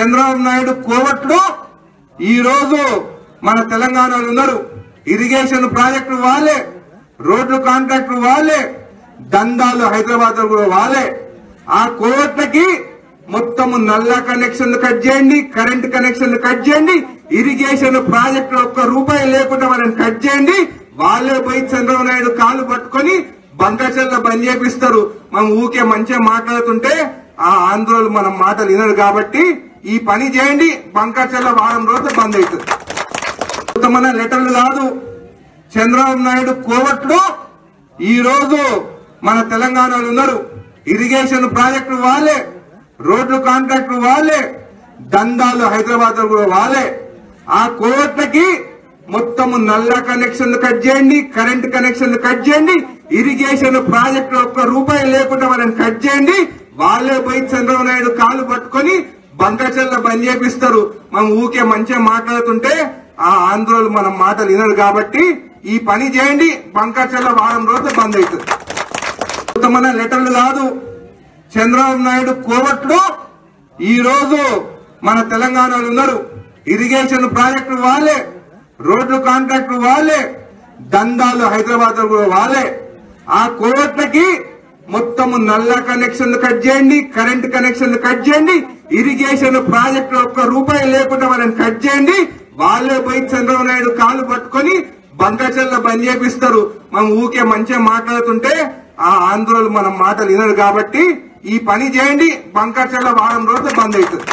చంద్రబాబు నాయుడు కోవట్లు ఈ రోజు మన తెలంగాణలో ఉన్నారు. ఇరిగేషన్ ప్రాజెక్టులు వాళ్ళే, రోడ్లు కాంట్రాక్టులు వాళ్ళే, దందాలు హైదరాబాద్ లో కూడా వాళ్ళే. ఆ కోవట్లకి మొత్తము నల్ల కనెక్షన్లు కట్ చేయండి, కరెంట్ కనెక్షన్లు కట్ చేయండి, ఇరిగేషన్ ప్రాజెక్టులు ఒక్క రూపాయి లేకుండా వాళ్ళని కట్ చేయండి. వాళ్ళే పోయి చంద్రబాబు నాయుడు కాలు పట్టుకొని బంకచెల్ల బంద్ చేపిస్తారు. మనం ఊకే మంచిగా మాట్లాడుతుంటే ఆ ఆందోళన మన మాటలు వినరు కాబట్టి ఈ పని చేయండి. బంకచెల్ల వారం రోజులు బంద్ అవుతుంది. మన లెటర్లు కాదు, చంద్రబాబు నాయుడు కోవట్లు ఈ రోజు మన తెలంగాణలో ఉన్నారు. ఇరిగేషన్ ప్రాజెక్టులు వాళ్ళే, రోడ్లు కాంట్రాక్టులు వాళ్ళే, దందాలు హైదరాబాద్ లో కూడా వాళ్ళే. ఆ కోవట్లకి మొత్తము నల్ల కనెక్షన్లు కట్ చేయండి, కరెంట్ కనెక్షన్లు కట్ చేయండి, ఇరిగేషన్ ప్రాజెక్టులు ఒక్క రూపాయి లేకుండా వాళ్ళని కట్ చేయండి. వాళ్ళే పోయి చంద్రబాబు నాయుడు కాలు పట్టుకొని బంకచెల్ల బంద్ చేపిస్తారు. మనం ఊకే మంచిగా మాట్లాడుతుంటే ఆ ఆందోళన మన మాటలు వినరు కాబట్టి ఈ పని చేయండి. బంకచెల్ల వారం రోజులు బంద్ అవుతుంది. మన లెటర్లు కాదు, చంద్రబాబు నాయుడు కోవట్లు ఈ రోజు మన తెలంగాణలో ఉన్నారు. ఇరిగేషన్ ప్రాజెక్టులు వాళ్ళే, రోడ్లు కాంట్రాక్టులు వాళ్ళే, దందాలు హైదరాబాద్ లో కూడా వాళ్ళే. ఆ కోవట్లకి మొత్తము నల్ల కనెక్షన్లు కట్ చేయండి, కరెంట్ కనెక్షన్లు కట్ చేయండి, ఇరిగేషన్ ప్రాజెక్టులు ఒక్క రూపాయి లేకుండా వాళ్ళని కట్ చేయండి. వాళ్ళే పోయి చంద్రబాబు నాయుడు కాలు పట్టుకొని బంకచెల్ల బంద్ చేపిస్తారు. మనం ఊకే మంచిగా మాట్లాడుతుంటే ఆ ఆందోళన మన మాటలు వినరు కాబట్టి ఈ పని చేయండి. బంకచెల్ల వారం రోజులు బంద్ అవుతుంది.